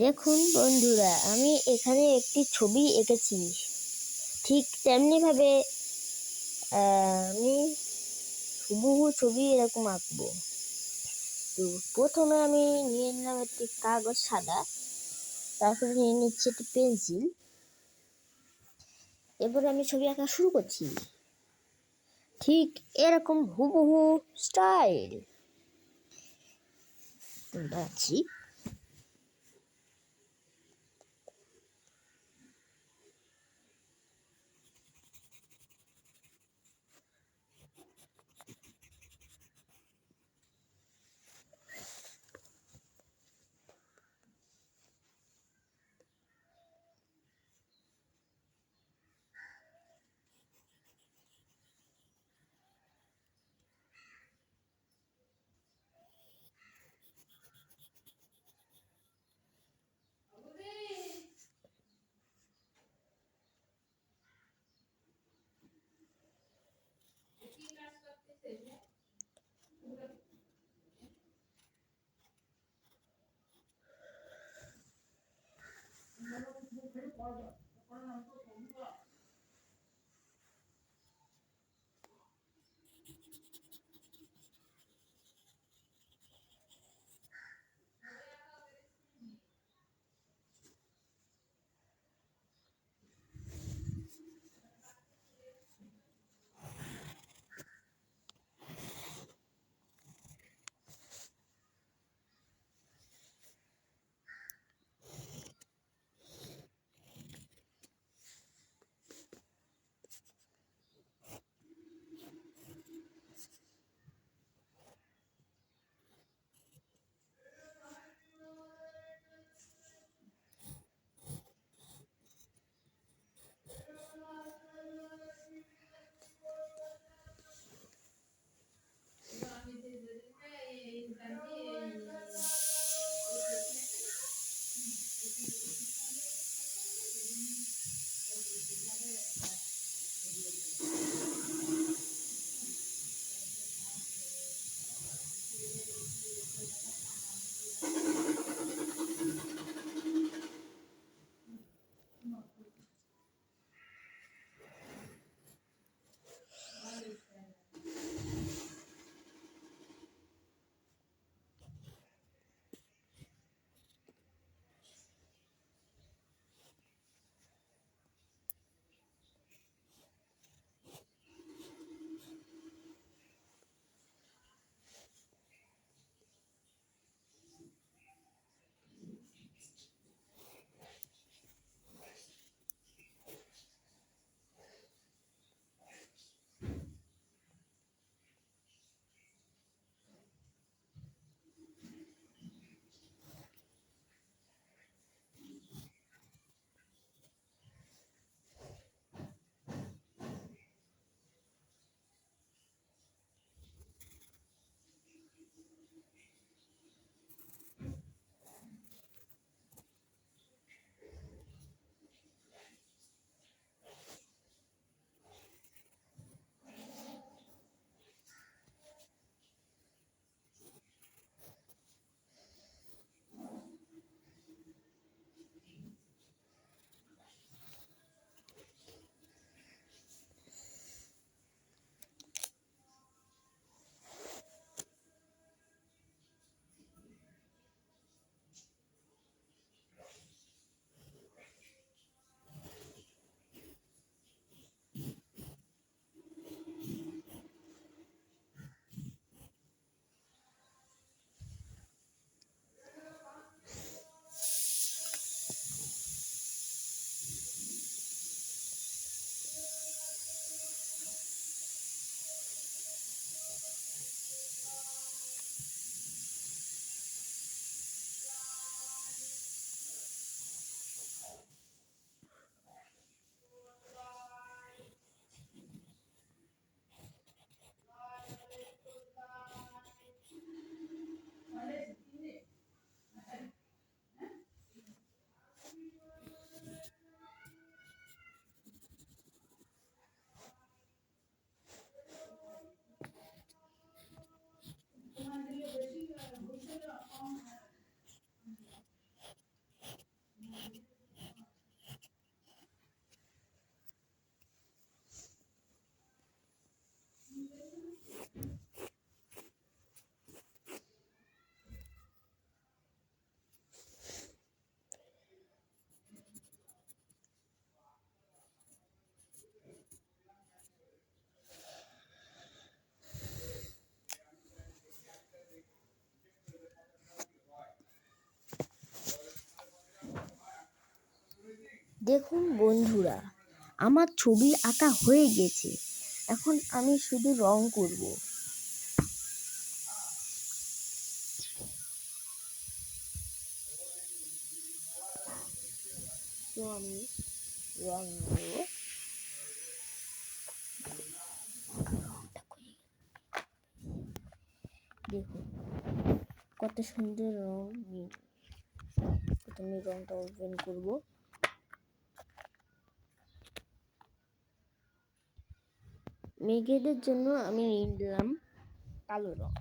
দেখুন বন্ধুরা, আমি এখানে একটি ছবি এঁকেছি। ঠিক তেমনিভাবে আমি হুবহু ছবি এরকম আঁকবো। তো প্রথমে আমি নিয়ে নিলাম একটি কাগজ সাদা, তারপরে নিয়ে নিচ্ছি একটি পেন্সিল। এরপরে আমি ছবি আঁকা শুরু করছি, ঠিক এরকম হুবহু স্টাইল বানাচ্ছি। দেখুন বন্ধুরা, আমার ছবি আঁকা হয়ে গেছে। এখন আমি শুধু রং করব। তো আমি রং দেব। দেখুন কত সুন্দর রং। প্রথমে রংটা ওপেন করব। মেঘেদের জন্য আমি নিলাম কালো রং।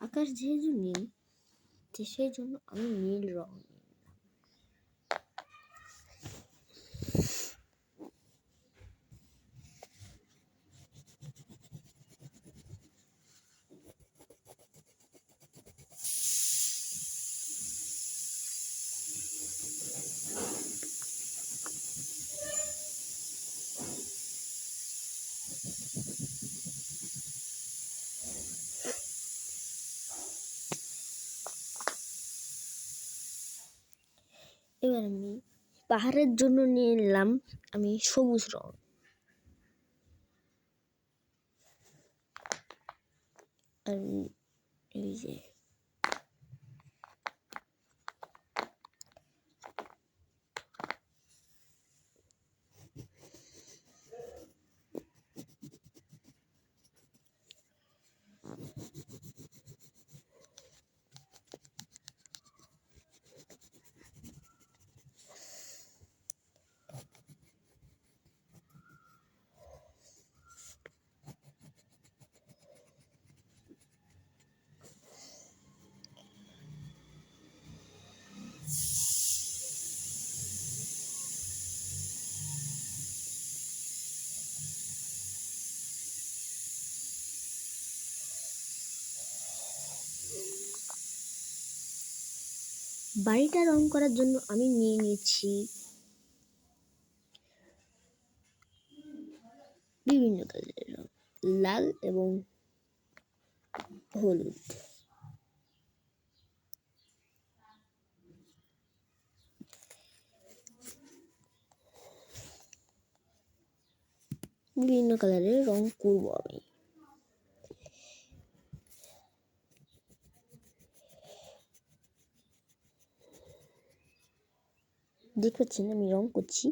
আকাশ যেহেতু নীল, সেই জন্য আমি নীল রং নিই। এবার আমি পাহাড়ের জন্য নিয়ে নিলাম আমি সবুজ রং। আর এই যে বাড়িটা রং করার জন্য আমি নিয়ে নিচ্ছি বিভিন্ন কালারের রং, লাল এবং হলুদ। বিভিন্ন কালারের রং করব আমি। দেখতে পাচ্ছেন আমি রং করছি।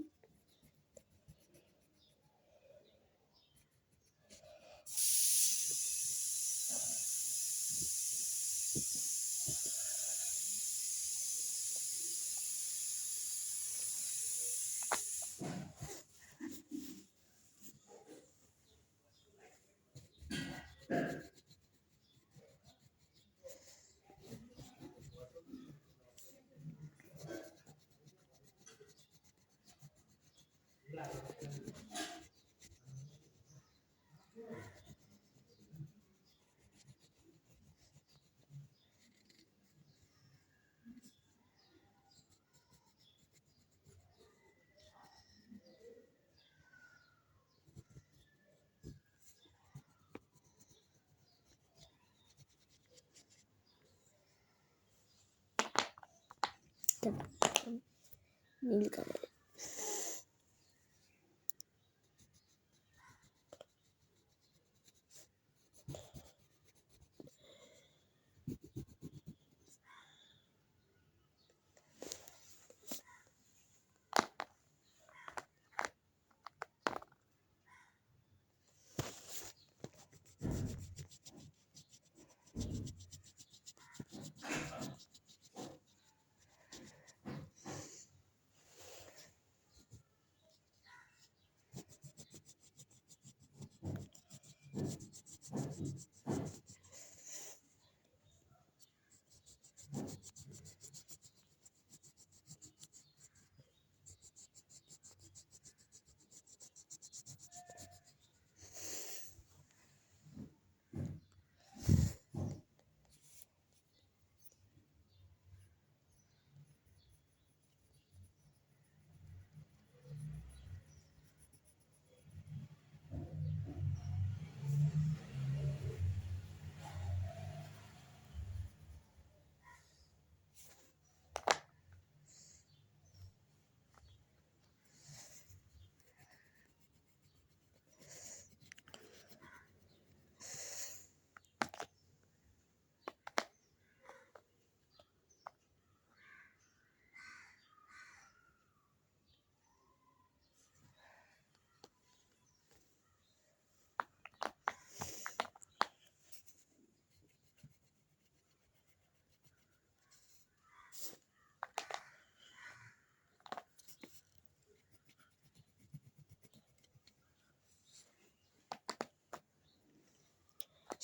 নীল কালারের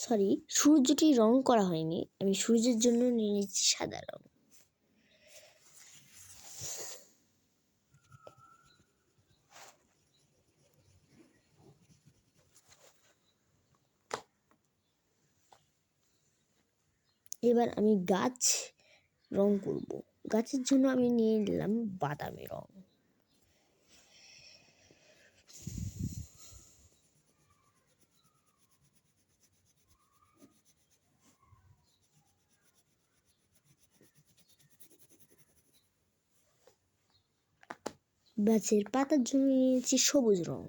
সরি, সূর্যটি রং করা হয়নি, আমি সূর্যের জন্য নিয়ে নিচ্ছি সাদা রং। এবার আমি গাছ রং করব। গাছের জন্য আমি নিয়ে নিলাম বাদামি রং। গাছের পাতার জন্য নিয়েছি সবুজ রং।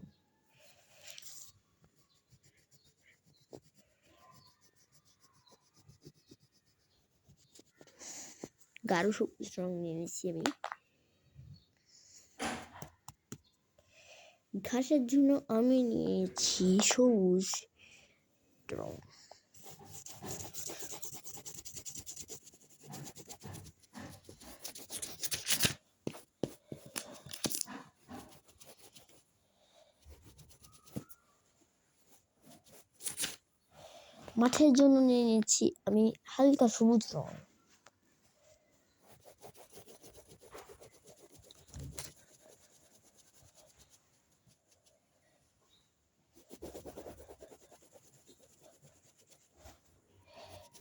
গাঢ় সবুজ রং নিয়ে নিচ্ছি আমি। ঘাসের জন্য আমি নিয়েছি সবুজ রং। মাঠের জন্য নিয়ে নিচ্ছি আমি হালকা সবুজ রং।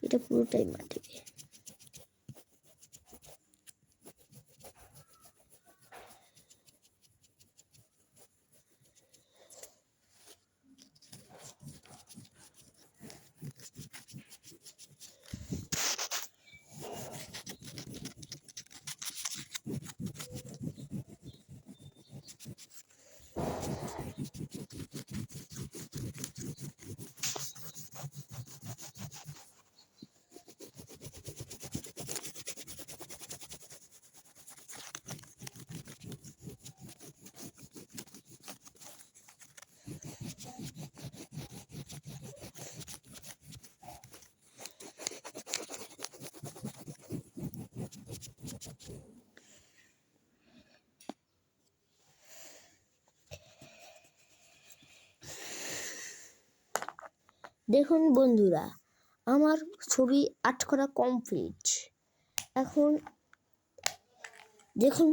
এটা পুরোটাই মাঠে। দেখুন বন্ধুরা, আমার ছবি আর্ট করা কমপ্লিট। এখন দেখুন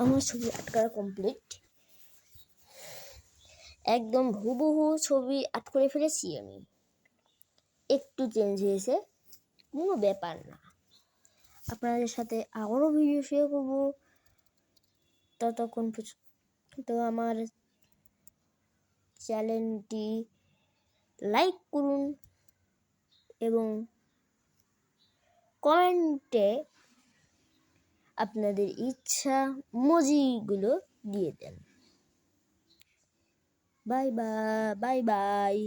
আমার ছবি আর্ট করা কমপ্লিট। একদম হুবহু ছবি আর্ট করে ফেলেছি আমি। একটু চেঞ্জ হয়েছে, কোনো ব্যাপার না। আপনাদের সাথে আবারও ভিডিও শেয়ার করবো। ততক্ষণ পর্যন্ত আমার চ্যানেলটি লাইক করুন এবং কমেন্টে আপনাদের ইচ্ছা ইমোজিগুলো দিয়ে দেন। Bye bye bye by.